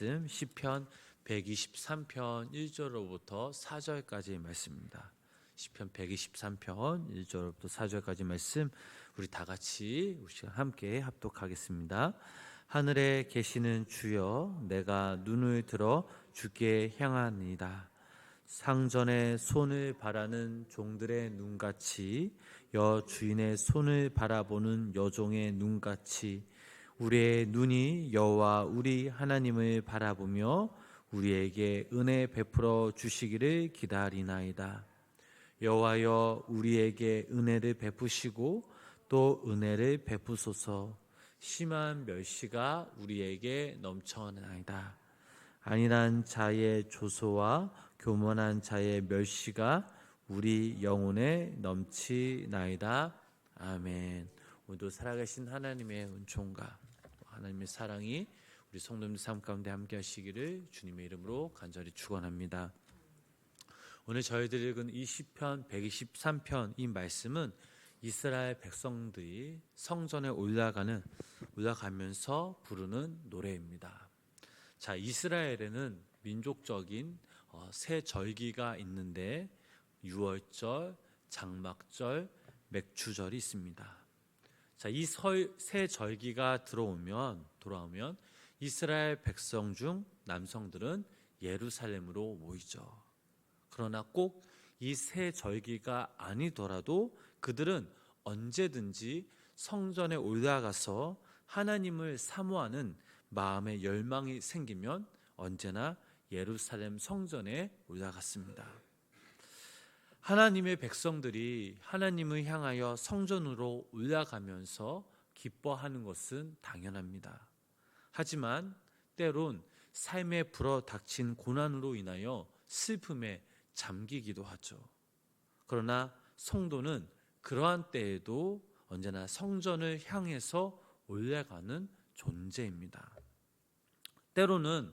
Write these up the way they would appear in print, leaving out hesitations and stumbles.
시편 123편 1절로부터 4절까지의 말씀입니다. 시편 123편 1절로부터 4절까지 말씀 우리 다 같이 우리 시간 함께 합독하겠습니다. 하늘에 계시는 주여, 내가 눈을 들어 주께 향하니이다. 상전의 손을 바라는 종들의 눈같이, 여 주인의 손을 바라보는 여종의 눈같이 우리의 눈이 여호와 우리 하나님을 바라보며 우리에게 은혜 베풀어 주시기를 기다리나이다. 여호와여, 우리에게 은혜를 베푸시고 또 은혜를 베푸소서. 심한 멸시가 우리에게 넘쳐나이다. 안일한 자의 조소와 교만한 자의 멸시가 우리 영혼에 넘치나이다. 아멘. 오늘도 살아계신 하나님의 은총과 하나님의 사랑이 우리 성도님들 삶 가운데 함께 하시기를 주님의 이름으로 간절히 축원합니다. 오늘 저희들이 읽은 이 시편 123편 이 말씀은 이스라엘 백성들이 성전에 올라가면서 부르는 노래입니다. 자, 이스라엘에는 민족적인 세 절기가 있는데 유월절, 장막절, 맥추절이 있습니다. 자, 이 세 절기가 돌아오면 이스라엘 백성 중 남성들은 예루살렘으로 모이죠. 그러나 꼭 이 세 절기가 아니더라도 그들은 언제든지 성전에 올라가서 하나님을 사모하는 마음의 열망이 생기면 언제나 예루살렘 성전에 올라갔습니다. 하나님의 백성들이 하나님을 향하여 성전으로 올라가면서 기뻐하는 것은 당연합니다. 하지만 때론 삶에 불어닥친 고난으로 인하여 슬픔에 잠기기도 하죠. 그러나 성도는 그러한 때에도 언제나 성전을 향해서 올라가는 존재입니다. 때로는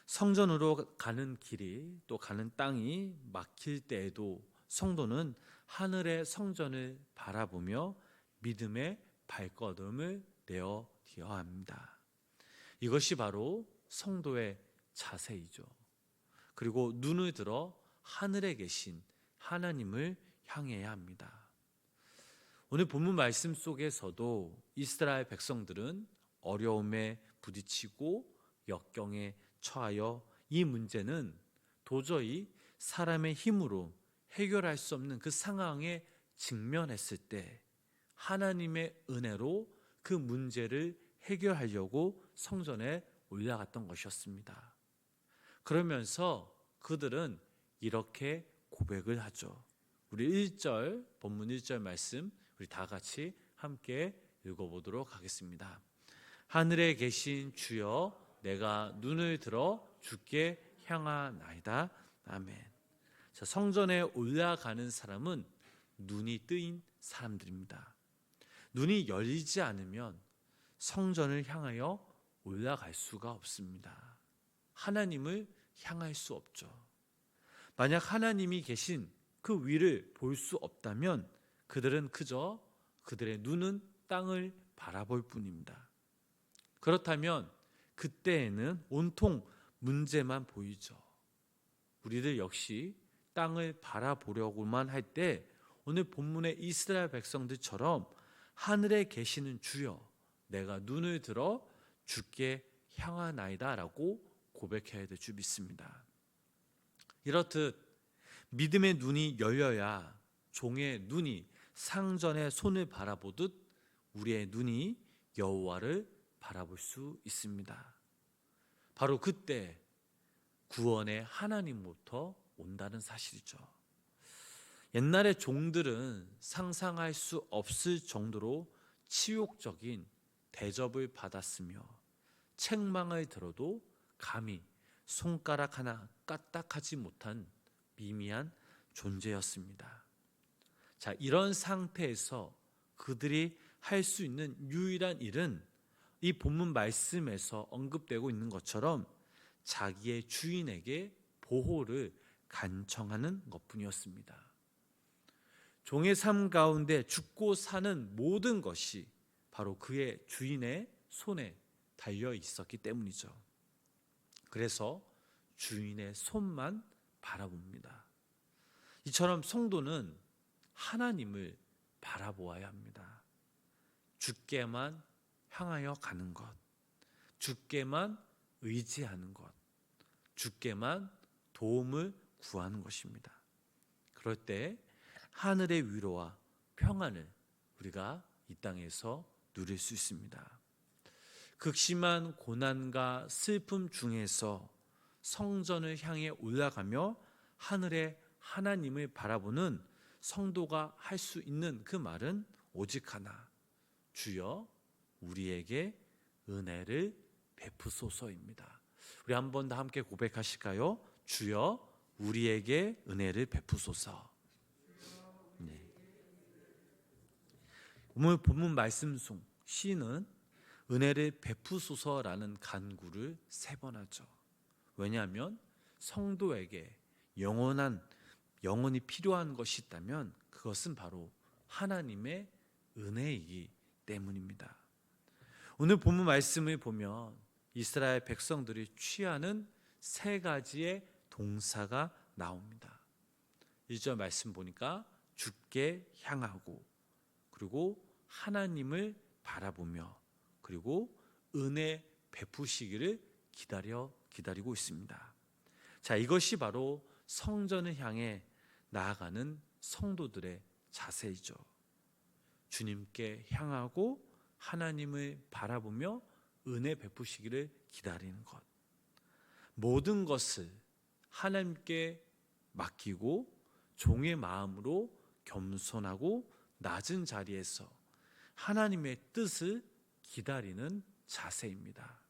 성전으로 가는 길이 또 가는 땅이 막힐 때에도 성도는 하늘의 성전을 바라보며 믿음의 발걸음을 내어야 합니다. 이것이 바로 성도의 자세이죠. 그리고 눈을 들어 하늘에 계신 하나님을 향해야 합니다. 오늘 본문 말씀 속에서도 이스라엘 백성들은 어려움에 부딪히고 역경에 처하여 이 문제는 도저히 사람의 힘으로 해결할 수 없는 그 상황에 직면했을 때 하나님의 은혜로 그 문제를 해결하려고 성전에 올라갔던 것이었습니다. 그러면서 그들은 이렇게 고백을 하죠. 우리 본문 1절 말씀 우리 다 같이 함께 읽어보도록 하겠습니다. 하늘에 계신 주여, 내가 눈을 들어 주께 향하나이다. 아멘. 자, 성전에 올라가는 사람은 눈이 뜨인 사람들입니다. 눈이 열리지 않으면 성전을 향하여 올라갈 수가 없습니다. 하나님을 향할 수 없죠. 만약 하나님이 계신 그 위를 볼 수 없다면 그들은 그저 그들의 눈은 땅을 바라볼 뿐입니다. 그렇다면 그때에는 온통 문제만 보이죠. 우리들 역시 땅을 바라보려고만 할 때 오늘 본문의 이스라엘 백성들처럼 하늘에 계시는 주여, 내가 눈을 들어 주께 향하나이다 라고 고백해야 될 줄 믿습니다. 이렇듯 믿음의 눈이 열려야 종의 눈이 상전의 손을 바라보듯 우리의 눈이 여호와를 바라볼 수 있습니다. 바로 그때 구원의 하나님부터 온다는 사실이죠. 옛날의 종들은 상상할 수 없을 정도로 치욕적인 대접을 받았으며 책망을 들어도 감히 손가락 하나 까딱하지 못한 미미한 존재였습니다. 자, 이런 상태에서 그들이 할 수 있는 유일한 일은 이 본문 말씀에서 언급되고 있는 것처럼 자기의 주인에게 보호를 간청하는 것뿐이었습니다. 종의 삶 가운데 죽고 사는 모든 것이 바로 그의 주인의 손에 달려 있었기 때문이죠. 그래서 주인의 손만 바라봅니다. 이처럼 성도는 하나님을 바라보아야 합니다. 주께만 향하여 가는 것, 주께만 의지하는 것, 주께만 도움을 구하는 것입니다. 그럴 때 하늘의 위로와 평안을 우리가 이 땅에서 누릴 수 있습니다. 극심한 고난과 슬픔 중에서 성전을 향해 올라가며 하늘의 하나님을 바라보는 성도가 할 수 있는 그 말은 오직 하나, 주여 우리에게 은혜를 베푸소서입니다. 우리 한 번 더 함께 고백하실까요? 주여 우리에게 은혜를 베푸소서. 네. 오늘 본문 말씀 중 시인은 은혜를 베푸소서라는 간구를 3번 하죠. 왜냐하면 성도에게 영원히 필요한 것이 있다면 그것은 바로 하나님의 은혜이기 때문입니다. 오늘 본문 말씀을 보면 이스라엘 백성들이 취하는 3가지의 동사가 나옵니다. 1절 말씀 보니까 주께 향하고, 그리고 하나님을 바라보며, 그리고 은혜 베푸시기를 기다리고 있습니다. 자, 이것이 바로 성전을 향해 나아가는 성도들의 자세이죠. 주님께 향하고 하나님을 바라보며 은혜 베푸시기를 기다리는 것. 모든 것을 하나님께 맡기고 종의 마음으로 겸손하고 낮은 자리에서 하나님의 뜻을 기다리는 자세입니다.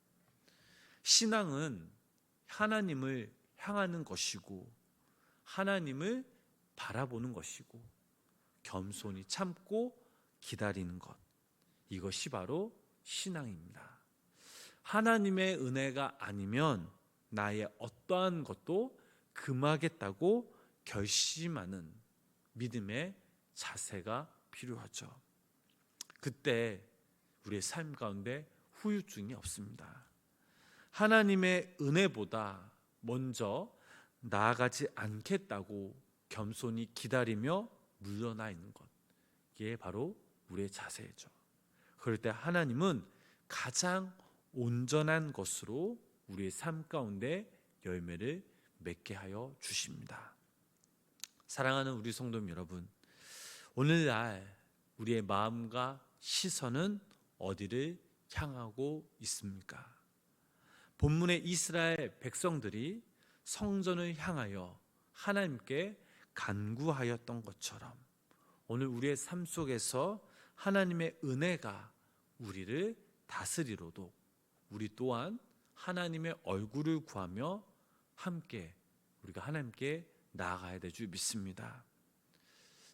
신앙은 하나님을 향하는 것이고 하나님을 바라보는 것이고 겸손히 참고 기다리는 것, 이것이 바로 신앙입니다. 하나님의 은혜가 아니면 나의 어떠한 것도 금하겠다고 결심하는 믿음의 자세가 필요하죠. 그때 우리의 삶 가운데 후유증이 없습니다. 하나님의 은혜보다 먼저 나아가지 않겠다고 겸손히 기다리며 물러나 있는 것, 이게 바로 우리의 자세죠. 그럴 때 하나님은 가장 온전한 것으로 우리의 삶 가운데 열매를 맺게 하여 주십니다. 사랑하는 우리 성도 여러분, 오늘날 우리의 마음과 시선은 어디를 향하고 있습니까? 본문의 이스라엘 백성들이 성전을 향하여 하나님께 간구하였던 것처럼 오늘 우리의 삶 속에서 하나님의 은혜가 우리를 다스리로도 우리 또한 하나님의 얼굴을 구하며 우리가 하나님께 나아가야 될 줄 믿습니다.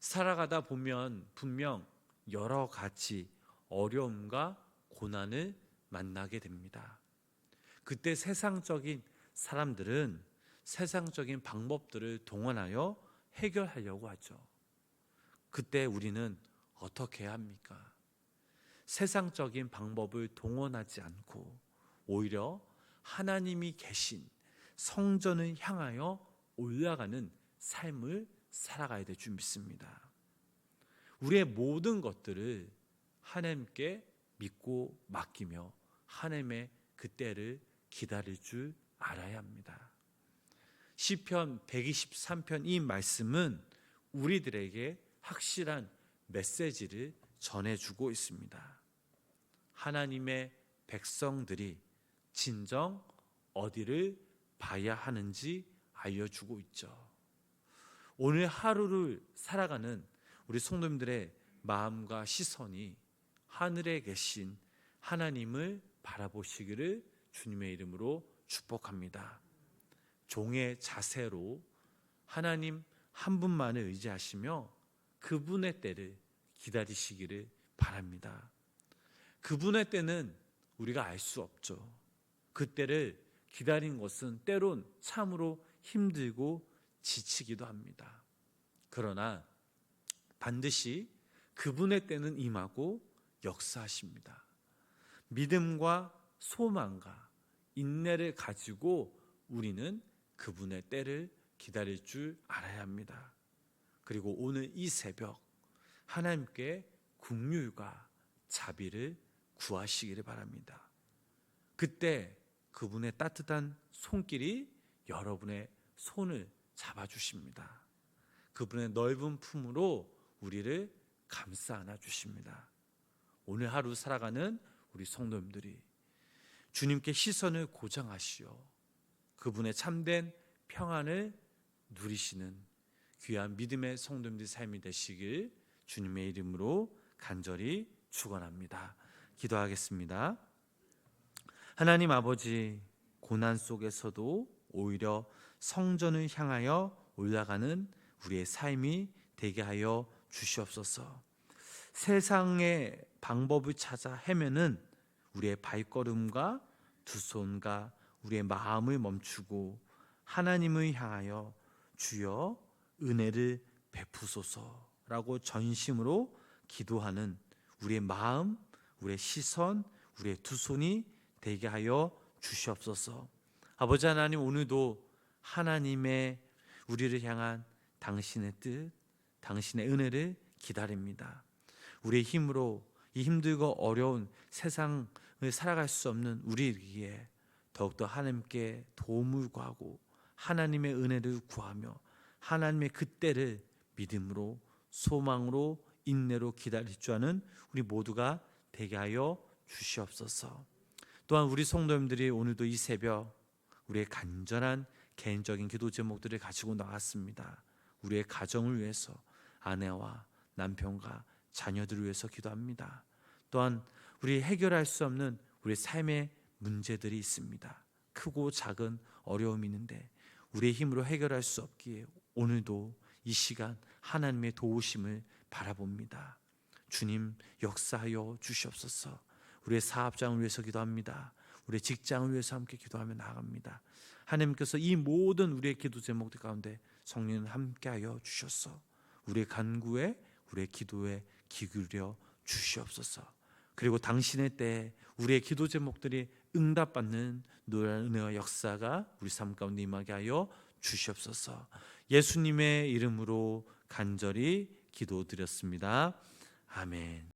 살아가다 보면 분명 여러 가지 어려움과 고난을 만나게 됩니다. 그때 세상적인 사람들은 세상적인 방법들을 동원하여 해결하려고 하죠. 그때 우리는 어떻게 해야 합니까? 세상적인 방법을 동원하지 않고 오히려 하나님이 계신 성전을 향하여 올라가는 삶을 살아가야 될 줄 믿습니다. 우리의 모든 것들을 하나님께 믿고 맡기며 하나님의 그때를 기다릴 줄 알아야 합니다. 시편 123편 이 말씀은 우리들에게 확실한 메시지를 전해주고 있습니다. 하나님의 백성들이 진정 어디를 봐야 하는지 알려주고 있죠. 오늘 하루를 살아가는 우리 성도님들의 마음과 시선이 하늘에 계신 하나님을 바라보시기를 주님의 이름으로 축복합니다. 종의 자세로 하나님 한 분만을 의지하시며 그분의 때를 기다리시기를 바랍니다. 그분의 때는 우리가 알 수 없죠. 그 때를 기다린 것은 때론 참으로 힘들고 지치기도 합니다. 그러나 반드시 그분의 때는 임하고 역사하십니다. 믿음과 소망과 인내를 가지고 우리는 그분의 때를 기다릴 줄 알아야 합니다. 그리고 오늘 이 새벽 하나님께 긍휼과 자비를 구하시기를 바랍니다. 그때 그분의 따뜻한 손길이 여러분의 손을 잡아주십니다. 그분의 넓은 품으로 우리를 감싸 안아주십니다. 오늘 하루 살아가는 우리 성도님들이 주님께 시선을 고정하시어 그분의 참된 평안을 누리시는 귀한 믿음의 성도님들의 삶이 되시길 주님의 이름으로 간절히 축원합니다. 기도하겠습니다. 하나님 아버지, 고난 속에서도 오히려 성전을 향하여 올라가는 우리의 삶이 되게 하여 주시옵소서. 세상의 방법을 찾아 헤매는 우리의 발걸음과 두 손과 우리의 마음을 멈추고 하나님을 향하여 주여 은혜를 베푸소서라고 전심으로 기도하는 우리의 마음, 우리의 시선, 우리의 두 손이 되게 하여 주시옵소서. 아버지 하나님, 오늘도 하나님의 우리를 향한 당신의 뜻, 당신의 은혜를 기다립니다. 우리의 힘으로 이 힘들고 어려운 세상을 살아갈 수 없는 우리에게 더욱더 하나님께 도움을 구하고 하나님의 은혜를 구하며 하나님의 그 때를 믿음으로 소망으로 인내로 기다릴 줄 아는 우리 모두가 되게 하여 주시옵소서. 또한 우리 성도님들이 오늘도 이 새벽 우리의 간절한 개인적인 기도 제목들을 가지고 나왔습니다. 우리의 가정을 위해서, 아내와 남편과 자녀들을 위해서 기도합니다. 또한 우리 해결할 수 없는 우리 삶의 문제들이 있습니다. 크고 작은 어려움이 있는데 우리의 힘으로 해결할 수 없기에 오늘도 이 시간 하나님의 도우심을 바라봅니다. 주님 역사하여 주시옵소서. 우리의 사업장을 위해서 기도합니다. 우리의 직장을 위해서 함께 기도하며 나아갑니다. 하나님께서 이 모든 우리의 기도 제목들 가운데 성령님 함께하여 주셔서 우리의 간구에 우리의 기도에 귀 기울여 주시옵소서. 그리고 당신의 때에 우리의 기도 제목들이 응답받는 놀라운 은혜와 역사가 우리 삶 가운데 임하게 하여 주시옵소서. 예수님의 이름으로 간절히 기도드렸습니다. 아멘.